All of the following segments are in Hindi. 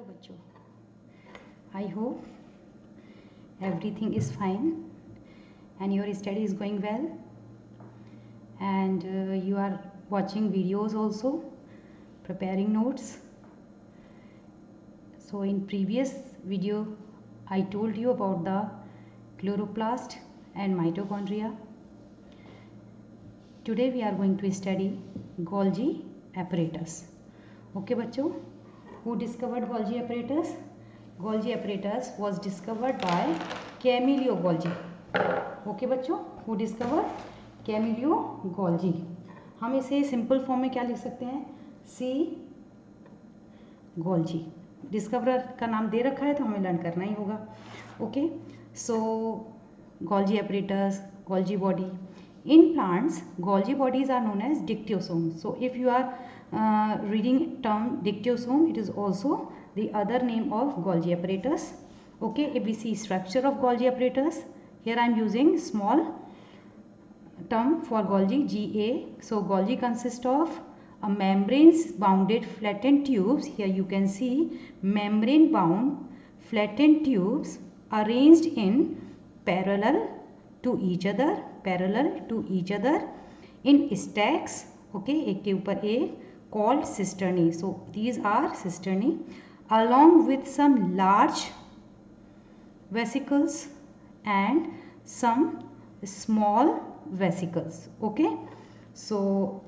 बच्चों, I hope everything is fine and your study is going well, and you are watching videos also, preparing notes. So in previous video I told you about the chloroplast and mitochondria. Today we are going to study Golgi apparatus. Okay बच्चों, who discovered Golgi apparatus? Golgi apparatus was discovered by Camillo Golgi. Okay बच्चों, who discovered? Camillo Golgi. हम इसे सिंपल फॉर्म में क्या लिख सकते हैं? C Golgi. डिस्कवरर का नाम दे रखा है तो हमें लर्न करना ही होगा. Okay, so Golgi apparatus, Golgi body. In plants, Golgi bodies are known as dictyosomes. So if you are reading term dictyosome, it is also the other name of Golgi apparatus. Okay, if we see structure of Golgi apparatus, here I am using small term for Golgi, GA. So Golgi consists of a membranes bounded flattened tubes. Here you can see membrane bound flattened tubes arranged in parallel to each other in stacks. Okay, एक के ऊपर एक, called cisternae. So these are cisternae along with some large vesicles and some small vesicles. Okay, so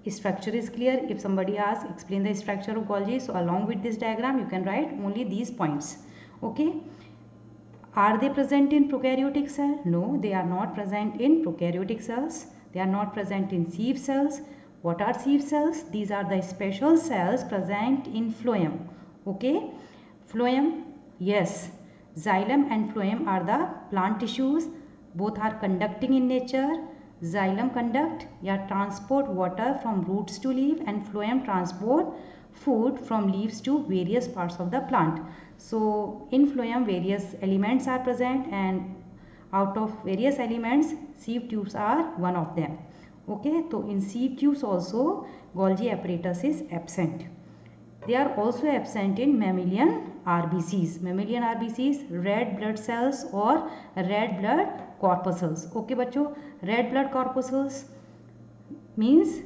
structure is clear. If somebody asks explain the structure of Golgi, so along with this diagram you can write only these points. Okay, are they present in prokaryotic cell? No, they are not present in prokaryotic cells. They are not present in sieve cells. What are sieve cells? These are the special cells present in phloem. Okay, phloem, yes, xylem and phloem are the plant tissues. Both are conducting in nature. Xylem conduct या transport water from roots to leaf, and phloem transport food from leaves to various parts of the plant. So in phloem various elements are present, and out of various elements sieve tubes are one of them. Okay, so in sieve tubes also Golgi apparatus is absent. They are also absent in mammalian RBCs. Mammalian RBCs, red blood cells or red blood corpuscles. Okay बच्चों, red blood corpuscles means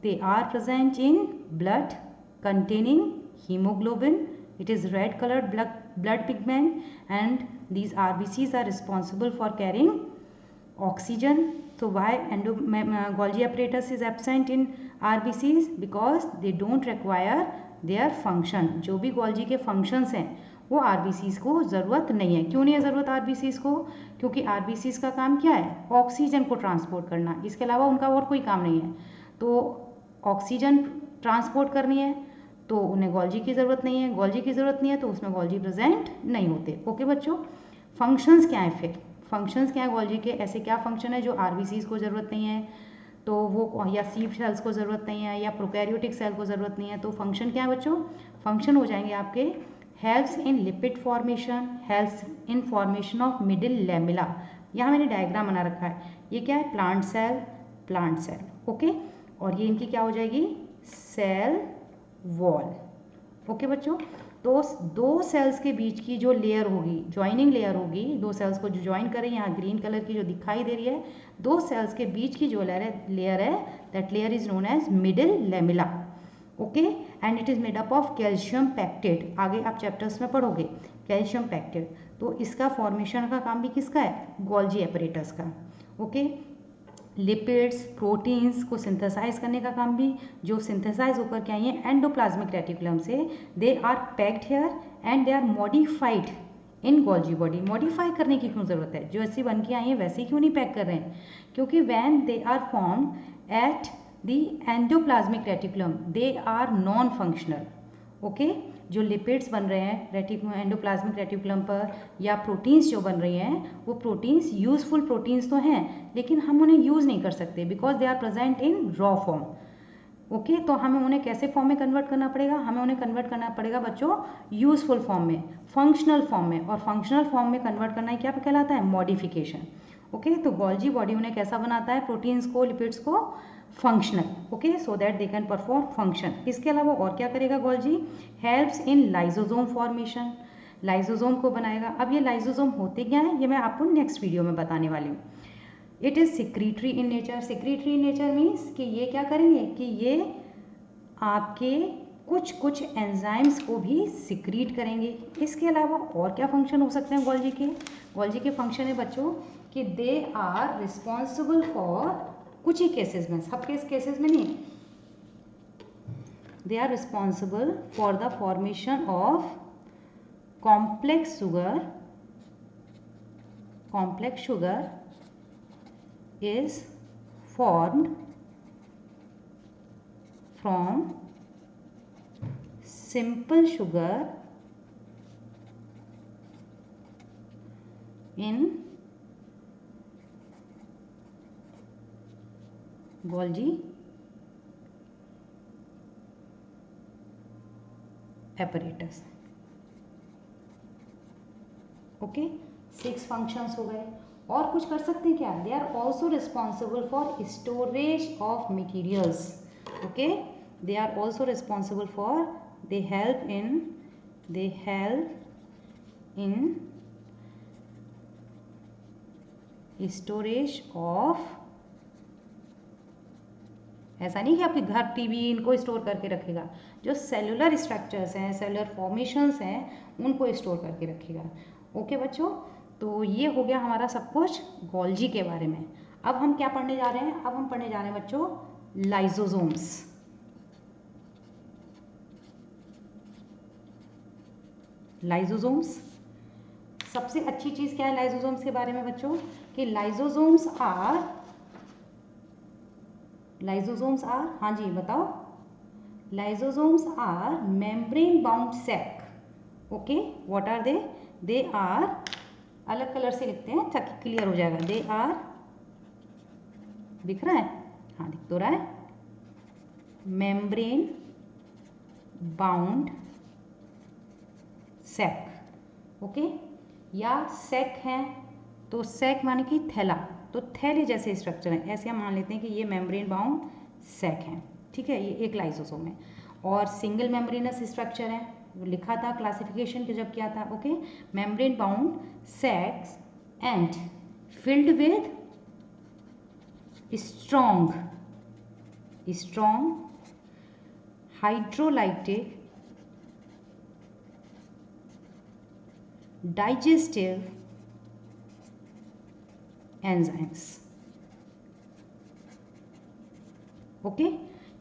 they are present in blood containing hemoglobin. It is red colored blood pigment, and these RBCs are responsible for carrying oxygen. So why Golgi apparatus is absent in RBCs? Because they don't require their function. जो भी Golgi के functions हैं वो RBCs को ज़रूरत नहीं है. क्यों नहीं है ज़रूरत RBCs को? क्योंकि RBCs का काम क्या है? ऑक्सीजन को ट्रांसपोर्ट करना. इसके अलावा उनका और कोई काम नहीं है. तो ऑक्सीजन ट्रांसपोर्ट करनी है तो उन्हें Golgi की ज़रूरत नहीं है. Golgi की ज़रूरत नहीं है तो उसमें Golgi प्रेजेंट नहीं होते. ओके बच्चों, फंक्शंस क्या है फिर? फंक्शंस क्या है Golgi के? ऐसे क्या फंक्शन है जो RBCs को ज़रूरत नहीं है, तो वो या सीव सेल्स को ज़रूरत नहीं है, या प्रोकैरियोटिक सेल को ज़रूरत नहीं है. तो फंक्शन क्या है बच्चों? फंक्शन हो जाएंगे आपके helps in lipid formation, helps in formation of middle lamella. यहाँ मैंने डायग्राम बना रखा है. ये क्या है? Plant cell. ओके, और ये इनकी क्या हो जाएगी? Cell wall. ओके बच्चों, तो दो सेल्स के बीच की जो लेयर होगी, ज्वाइनिंग लेयर होगी, दो सेल्स को जो ज्वाइन करें, यहाँ ग्रीन कलर की जो दिखाई दे रही है, दो सेल्स के बीच की जो लेयर है that layer is known as middle lamella. Okay, and it is made up of calcium pectate. आगे आप चैप्टर्स में पढ़ोगे कैल्शियम पैक्टेट. तो इसका फॉर्मेशन का काम भी किसका है? Golgi apparatus का. ओके, लिपिड्स प्रोटीन्स को सिंथेसाइज करने का काम भी, जो सिंथेसाइज होकर के आई हैं एंडोप्लाज्मिक रेटिकुलम से, they are packed here and they are modified in Golgi body. Modify करने की क्यों ज़रूरत है? जो ऐसी बन के आई हैं वैसे क्यों नहीं पैक कर रहे हैं? क्योंकि when they are formed at the endoplasmic reticulum they are non functional. Okay, जो लिपिड्स बन रहे हैं एंडोप्लाज्मिक रेटिकुलम पर, या प्रोटीन्स जो बन रही हैं, वो प्रोटीन्स यूजफुल प्रोटीन्स तो हैं लेकिन हम उन्हें यूज़ नहीं कर सकते because they are present in raw form. Okay, तो हमें उन्हें कैसे फॉर्म में कन्वर्ट करना पड़ेगा? हमें उन्हें कन्वर्ट करना पड़ेगा बच्चों यूजफुल फॉर्म में, फंक्शनल फॉर्म में. और फंक्शनल फॉर्म में कन्वर्ट करना क्या कहलाता है? मॉडिफिकेशन. ओके, तो Golgi बॉडी उन्हें कैसा बनाता है? प्रोटीन्स को, लिपिड्स को functional, okay, so that they can perform function. इसके अलावा और क्या करेगा Golgi? Helps in lysosome formation, lysosome को बनाएगा। अब ये लाइजोसोम होते क्या है ये मैं आपको नेक्स्ट वीडियो में बताने वाली हूँ। It is secretory in nature. Secretory in nature means कि ये क्या करेंगे कि ये आपके कुछ एंजाइम्स को भी सिक्रीट करेंगे। इसके अलावा और क्या फंक्शन हो सकते हैं गोल्जी के? गोल्जी के फंक्शन है बच्चों कि दे आर रिस्पॉन्सिबल फॉर, कुछ ही केसेस में, सब केसेस में नहीं, they are responsible for the formation of complex sugar is formed from simple sugar in Golgi apparatus। Okay, 6 functions हो गए। और कुछ कर सकते हैं क्या? They are also responsible for storage of materials. Okay, they are also responsible for, they help in storage of, ऐसा नहीं कि आपके घर टीवी इनको स्टोर करके रखेगा, जो सेलुलर स्ट्रक्चर्स हैं, सेलुलर फॉर्मेशंस हैं, उनको स्टोर करके रखेगा। ओके बच्चों, तो ये हो गया हमारा सब कुछ गोल्जी के बारे में। अब हम क्या पढ़ने जा रहे हैं? अब हम पढ़ने जा रहे हैं बच्चों लाइजोसोम्स। लाइजोसोम्स, सबसे अच्छी चीज क्या है लाइजोसोम्स के बारे में बच्चों? कि लाइजोसोम्स आर, हाँ जी बताओ, lysosomes are membrane bound sac. Okay, what are they? They are, अलग कलर से लिखते हैं ताकि क्लियर हो जाएगा। दे आर, दिख रहा है? हाँ दिख तो रहा है। Membrane bound sac. ओके, या सैक है तो सैक माने कि थैला, तो थैले जैसे स्ट्रक्चर है, ऐसे हम मान लेते हैं कि ये मेम्ब्रेन बाउंड सैक है। ठीक है, ये एक लाइसोसोम है। और सिंगल मेम्ब्रेनस स्ट्रक्चर है, वो लिखा था क्लासिफिकेशन के जब किया था। Okay, membrane bound sacs and filled with strong hydrolytic digestive enzymes. Okay,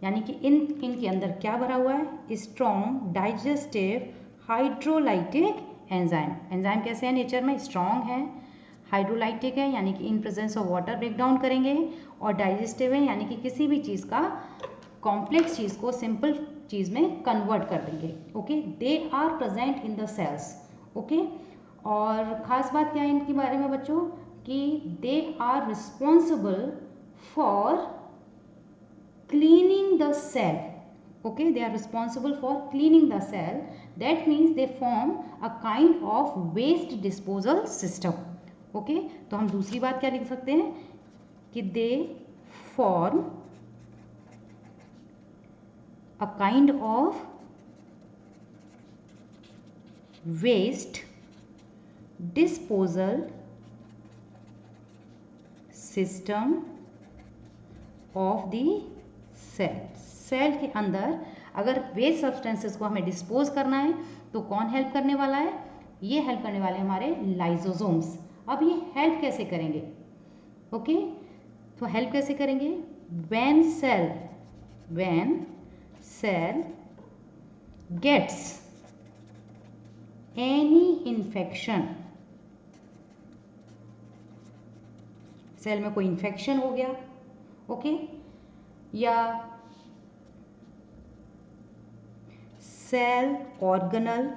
यानी कि इनके अंदर क्या भरा हुआ है? Strong digestive hydrolytic enzyme. Enzyme कैसे है नेचर में? स्ट्रॉन्ग है, हाइड्रोलाइटिक है यानी कि in presence of water break down करेंगे, और डाइजेस्टिव है यानी कि किसी भी चीज़ का कॉम्प्लेक्स चीज़ को सिंपल चीज़ में कन्वर्ट कर देंगे। Okay, they are present in the cells. Okay, और ख़ास बात क्या है इनके बारे में बच्चों? कि they are responsible for cleaning the cell. Okay, they are responsible for cleaning the cell. That means they form a kind of waste disposal system. Okay, तो हम दूसरी बात क्या लिख सकते हैं कि they form a kind of waste disposal system of the cell के अंदर अगर वेस्ट सब्सटेंसेस को हमें डिस्पोज करना है तो कौन हेल्प करने वाला है? ये हेल्प करने वाले हमारे लाइजोसोम्स। अब ये हेल्प कैसे करेंगे? ओके, तो हेल्प कैसे करेंगे? When cell gets any infection, cell में कोई इन्फेक्शन हो गया, ओके, या cell organelle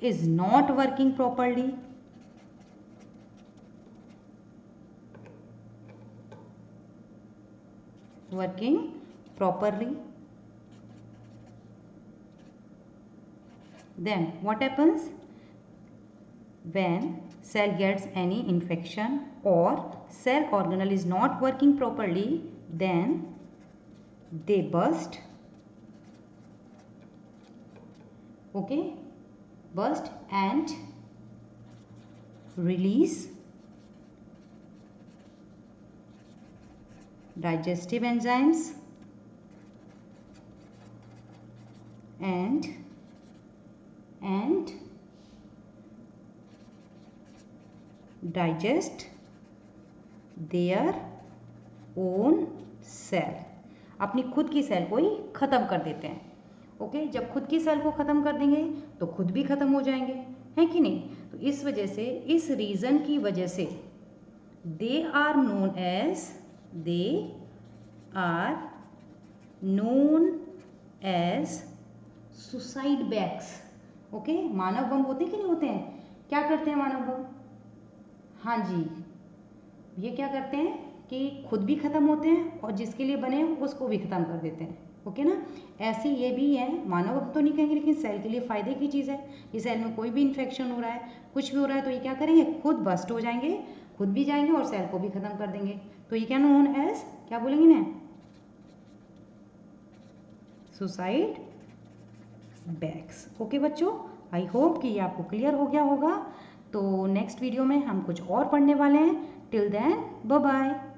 is not working properly, then what happens? when cell gets any infection or cell organelle is not working properly, then they burst, okay, burst and release digestive enzymes and digest their own cell, अपनी खुद की सेल को ही ख़त्म कर देते हैं। ओके, जब खुद की सेल को ख़त्म कर देंगे तो खुद भी ख़त्म हो जाएंगे, है कि नहीं? तो इस वजह से, इस रीज़न की वजह से they are known as suicide bags. Okay, मानव बम होते कि नहीं होते हैं? क्या करते हैं मानव बम? हाँ जी, ये क्या करते हैं कि खुद भी ख़त्म होते हैं और जिसके लिए बने हैं उसको भी ख़त्म कर देते हैं। ओके ना? ऐसे ये भी है, मानव अब तो नहीं कहेंगे, लेकिन सेल के लिए फ़ायदे की चीज़ है। ये सेल में कोई भी इन्फेक्शन हो रहा है, कुछ भी हो रहा है, तो ये क्या करेंगे? खुद बस्ट हो जाएंगे, खुद भी जाएंगे और सेल को भी ख़त्म कर देंगे। तो ये क्या नोन एज, क्या बोलेंगे ना? Suicide bags. ओके बच्चों, आई होप कि ये आपको क्लियर हो गया होगा। तो नेक्स्ट वीडियो में हम कुछ और पढ़ने वाले हैं। Till then bye bye.